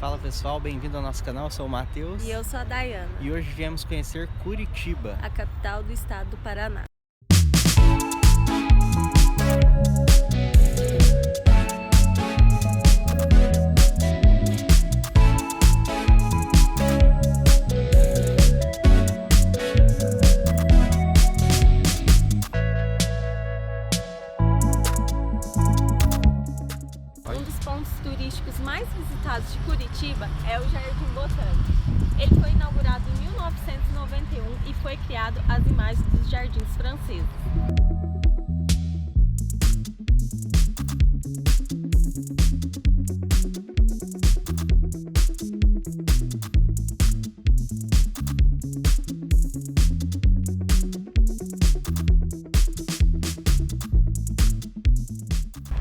Fala pessoal, bem-vindo ao nosso canal, eu sou o Matheus. E eu sou a Dayana. E hoje viemos conhecer Curitiba, a capital do estado do Paraná. Um dos pontos turísticos mais visitados de Curitiba é o Jardim Botânico. Ele foi inaugurado em 1991 e foi criado às imagens dos jardins franceses.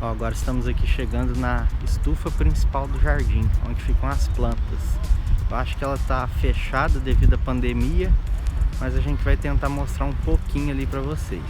Agora estamos aqui chegando na estufa principal do jardim, onde ficam as plantas. Eu acho que ela está fechada devido à pandemia, mas a gente vai tentar mostrar um pouquinho ali para vocês.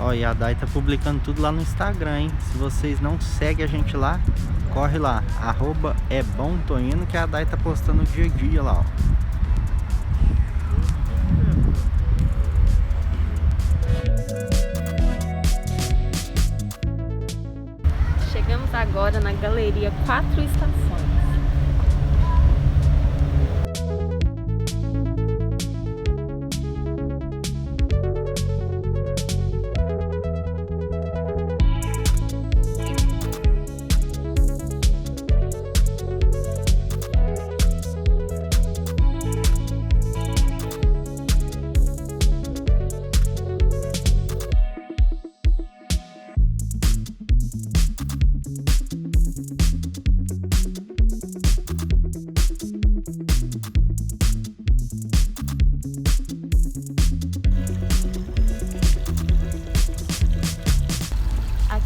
Ó, e a Day tá publicando tudo lá no Instagram, hein? Se vocês não seguem a gente lá, corre lá, @ebomtoindo, que a Day tá postando o dia a dia lá, ó. Chegamos agora na galeria 4 estações.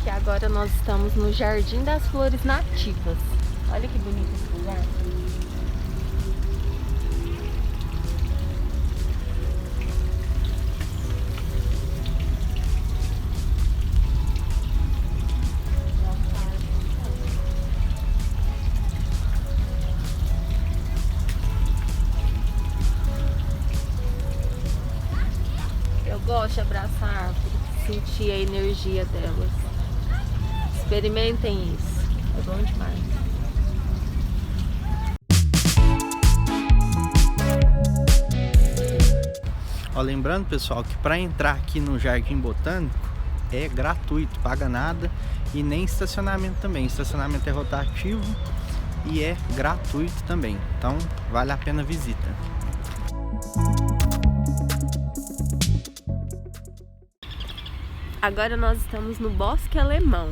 Agora nós estamos no Jardim das Flores Nativas. Olha que bonito esse lugar. Eu gosto de abraçar árvores, sentir a energia delas. Experimentem isso, é bom demais. Ó, lembrando pessoal que para entrar aqui no Jardim Botânico é gratuito, paga nada, e nem estacionamento também. Estacionamento é rotativo e é gratuito também, então vale a pena a visita. Agora nós estamos no Bosque Alemão.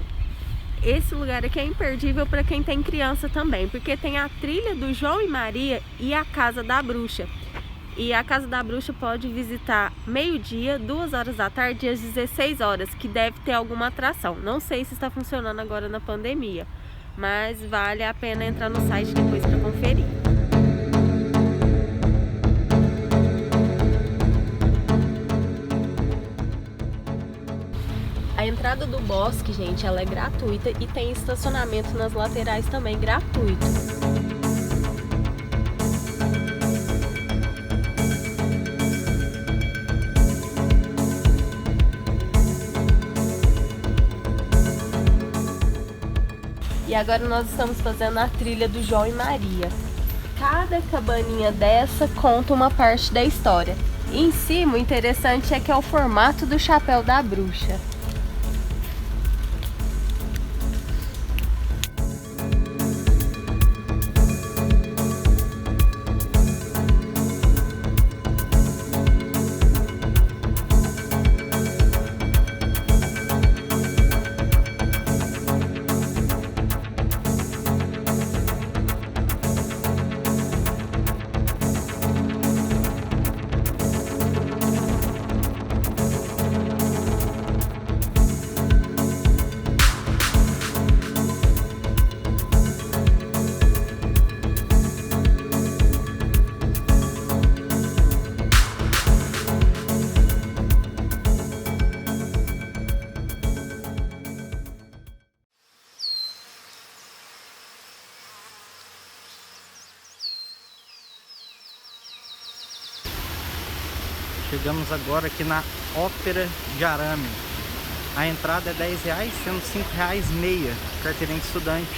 Esse lugar aqui é imperdível para quem tem criança também, porque tem a trilha do João e Maria e a Casa da Bruxa. E a Casa da Bruxa pode visitar meio-dia, 2 horas da tarde e às 16 horas, que deve ter alguma atração. Não sei se está funcionando agora na pandemia, mas vale a pena entrar no site depois para conferir. A entrada do bosque, gente, ela é gratuita e tem estacionamento nas laterais também gratuito. E agora nós estamos fazendo a trilha do João e Maria. Cada cabaninha dessa conta uma parte da história. E em cima, o interessante é que é o formato do chapéu da bruxa. Chegamos agora aqui na Ópera de Arame. A entrada é R$10, sendo R$5 meia, carteirinha de estudante.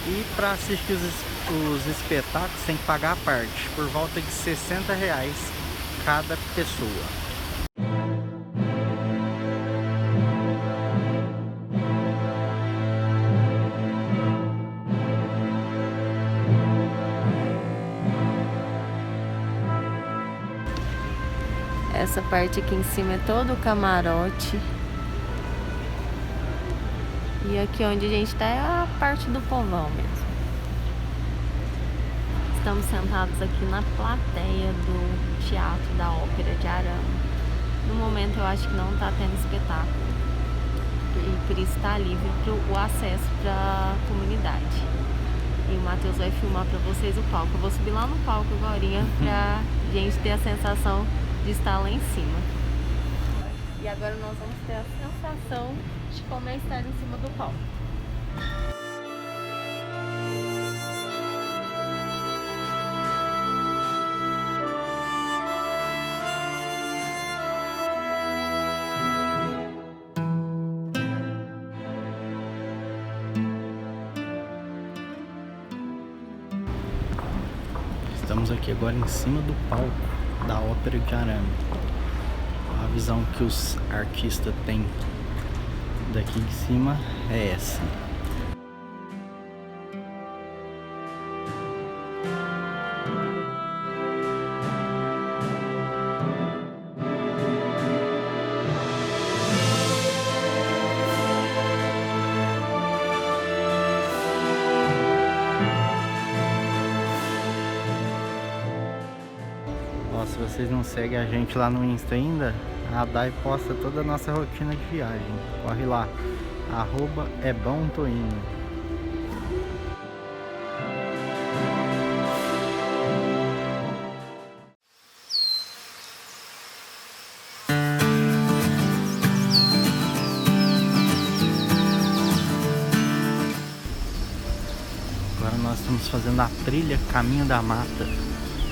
E para assistir os espetáculos tem que pagar a parte, por volta de R$60 cada pessoa. Essa parte aqui em cima é todo o camarote. E aqui onde a gente tá é a parte do povão mesmo. Estamos sentados aqui na plateia do Teatro da Ópera de Arame. No momento eu acho que não tá tendo espetáculo. E por isso tá livre o acesso para a comunidade. E o Matheus vai filmar para vocês o palco. Eu vou subir lá no palco agora pra gente ter a sensação de estar lá em cima. E agora nós vamos ter a sensação de como é estar em cima do palco. Estamos aqui agora em cima do palco da Ópera de Arame. A visão que os artistas têm daqui de cima é essa. Se vocês não seguem a gente lá no Insta ainda, a Dai posta toda a nossa rotina de viagem. Corre lá, @ebomtoindo. Agora nós estamos fazendo a trilha Caminho da Mata.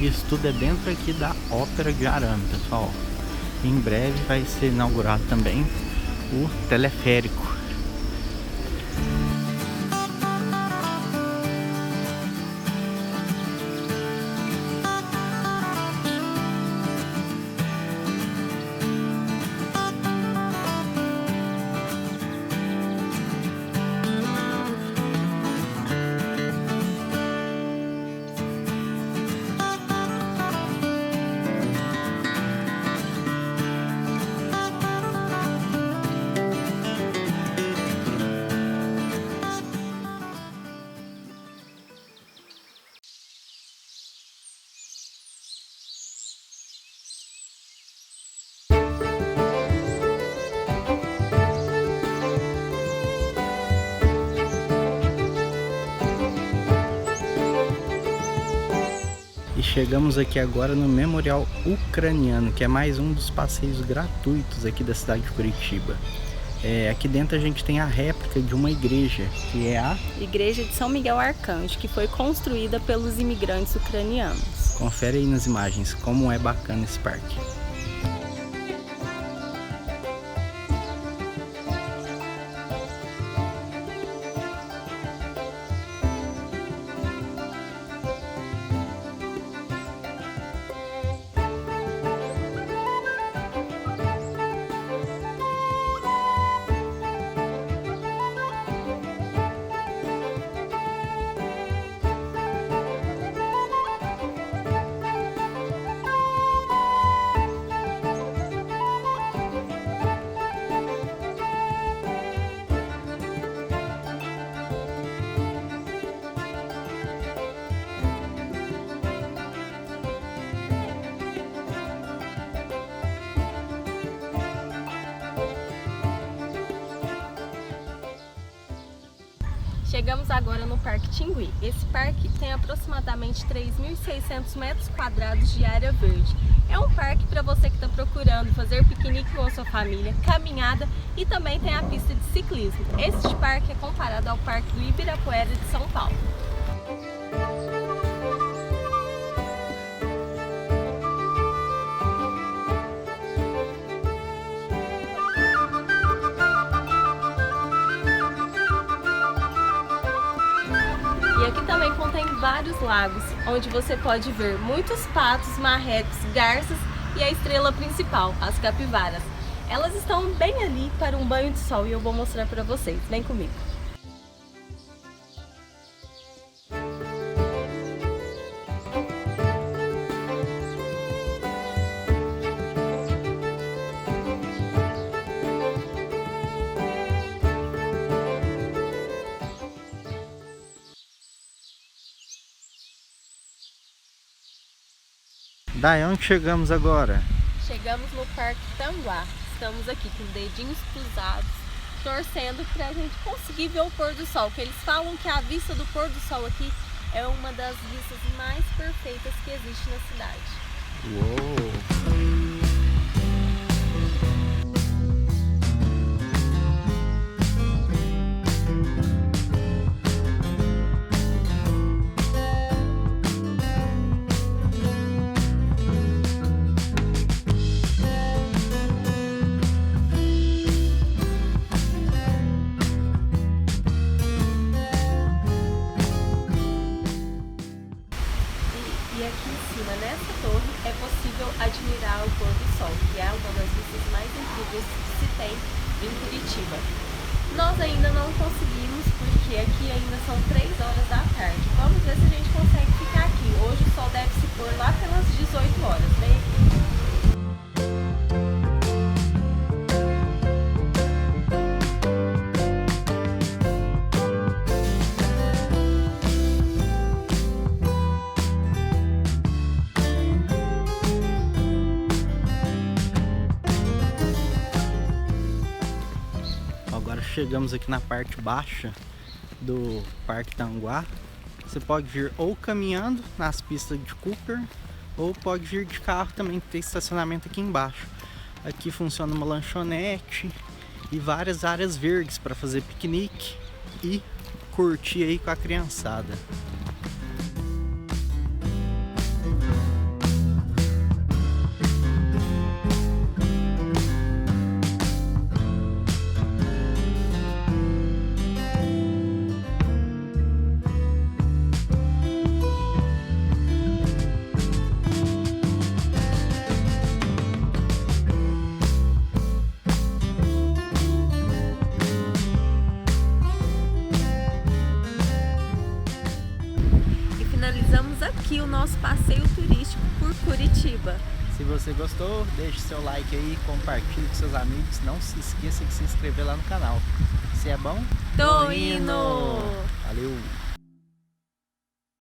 Isso tudo é dentro aqui da Ópera de Arame, pessoal. Em breve vai ser inaugurado também o teleférico. Chegamos aqui agora no Memorial Ucraniano, que é mais um dos passeios gratuitos aqui da cidade de Curitiba. Aqui dentro a gente tem a réplica de uma igreja, que é a Igreja de São Miguel Arcanjo, que foi construída pelos imigrantes ucranianos. Confere aí nas imagens como é bacana esse parque. Chegamos agora no Parque Tingui. Esse parque tem aproximadamente 3.600 metros quadrados de área verde. É um parque para você que está procurando fazer piquenique com a sua família, caminhada e também tem a pista de ciclismo. Este parque é comparado ao Parque do Ibirapuera de São Paulo. também contém vários lagos, onde você pode ver muitos patos, marrecos, garças e a estrela principal, as capivaras. Elas estão bem ali para um banho de sol e eu vou mostrar para vocês. Vem comigo. Daí onde chegamos agora? Chegamos no Parque Tanguá. Estamos aqui com dedinhos cruzados, torcendo para a gente conseguir ver o pôr do sol. Que eles falam que a vista do pôr do sol aqui é uma das vistas mais perfeitas que existe na cidade. Uou! E aqui em cima, nessa torre, é possível admirar o pôr do sol, que é uma das vistas mais incríveis que se tem em Curitiba. Nós ainda não conseguimos, porque aqui ainda são 3 horas da tarde. Vamos ver se a gente consegue ficar aqui. Hoje o sol deve se pôr lá pelas 18 horas, vem aqui. Agora chegamos aqui na parte baixa do Parque Tanguá. Você pode vir ou caminhando nas pistas de Cooper, ou pode vir de carro também, que tem estacionamento aqui embaixo. Aqui funciona uma lanchonete e várias áreas verdes para fazer piquenique e curtir aí com a criançada. Finalizamos aqui o nosso passeio turístico por Curitiba. Se você gostou, deixe seu like aí, compartilhe com seus amigos. Não se esqueça de se inscrever lá no canal. Se é bom, Tô indo! Valeu!